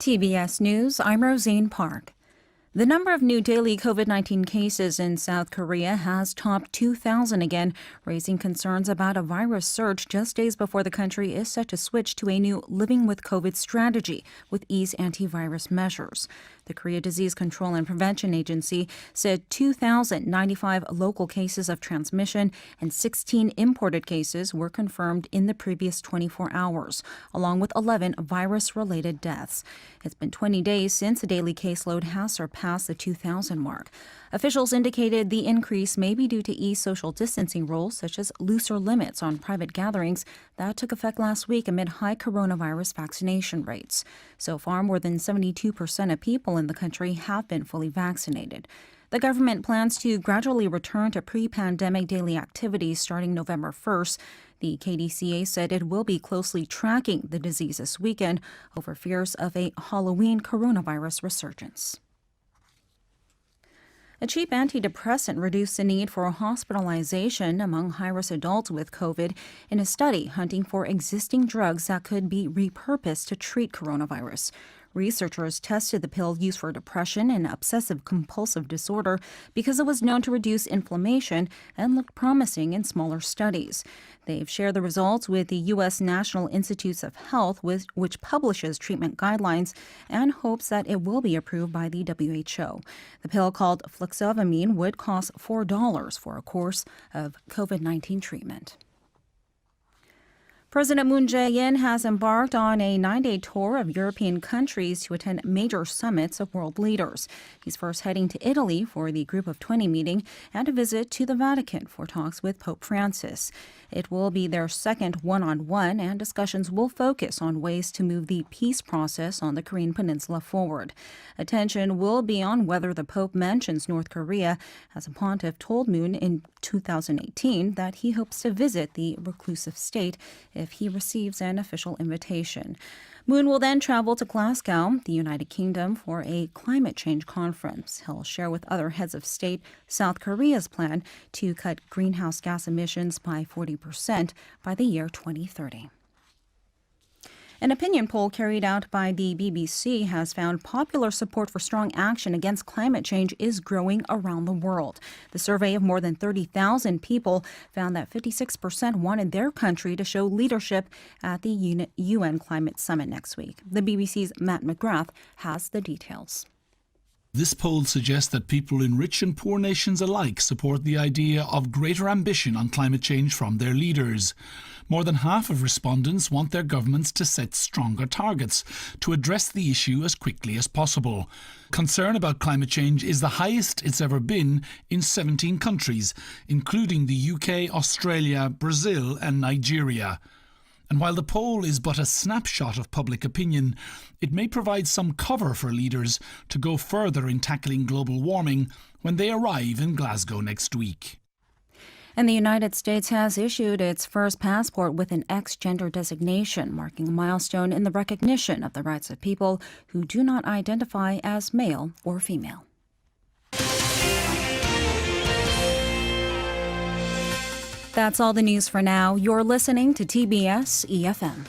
TBS News, I'm Rosine Park. The number of new daily COVID-19 cases in South Korea has topped 2,000 again, raising concerns about a virus surge just days before the country is set to switch to a new living with COVID strategy with eased antivirus measures. The Korea Disease Control and Prevention Agency said 2,095 local cases of transmission and 16 imported cases were confirmed in the previous 24 hours, along with 11 virus-related deaths. It's been 20 days since the daily caseload has surpassed the 2,000 mark. Officials indicated the increase may be due to eased social distancing rules, such as looser limits on private gatherings that took effect last week amid high coronavirus vaccination rates. So far, more than 72% of people in the country have been fully vaccinated. The government plans to gradually return to pre-pandemic daily activities starting November 1st. The KDCA said it will be closely tracking the disease this weekend over fears of a Halloween coronavirus resurgence. A cheap antidepressant reduced the need for hospitalization among high-risk adults with COVID in a study hunting for existing drugs that could be repurposed to treat coronavirus. Researchers tested the pill used for depression and obsessive-compulsive disorder because it was known to reduce inflammation and looked promising in smaller studies. They've shared the results with the U.S. National Institutes of Health, which publishes treatment guidelines, and hopes that it will be approved by the WHO. The pill, called flexovamine, would cost $4 for a course of COVID-19 treatment. President Moon Jae-in has embarked on a 9-day tour of European countries to attend major summits of world leaders. He's first heading to Italy for the Group of 20 meeting and a visit to the Vatican for talks with Pope Francis. It will be their second one-on-one, and discussions will focus on ways to move the peace process on the Korean peninsula forward. Attention will be on whether the Pope mentions North Korea, as a pontiff told Moon in 2018 that he hopes to visit the reclusive state if he receives an official invitation. Moon will then travel to Glasgow, the United Kingdom, for a climate change conference. He'll share with other heads of state South Korea's plan to cut greenhouse gas emissions by 40% by the year 2030. An opinion poll carried out by the BBC has found popular support for strong action against climate change is growing around the world. The survey of more than 30,000 people found that 56% wanted their country to show leadership at the UN Climate Summit next week. The BBC's Matt McGrath has the details. This poll suggests that people in rich and poor nations alike support the idea of greater ambition on climate change from their leaders. More than half of respondents want their governments to set stronger targets to address the issue as quickly as possible. Concern about climate change is the highest it's ever been in 17 countries, including the UK, Australia, Brazil and Nigeria. And while the poll is but a snapshot of public opinion, it may provide some cover for leaders to go further in tackling global warming when they arrive in Glasgow next week. And the United States has issued its first passport with an X-gender designation, marking a milestone in the recognition of the rights of people who do not identify as male or female. That's all the news for now. You're listening to TBS eFM.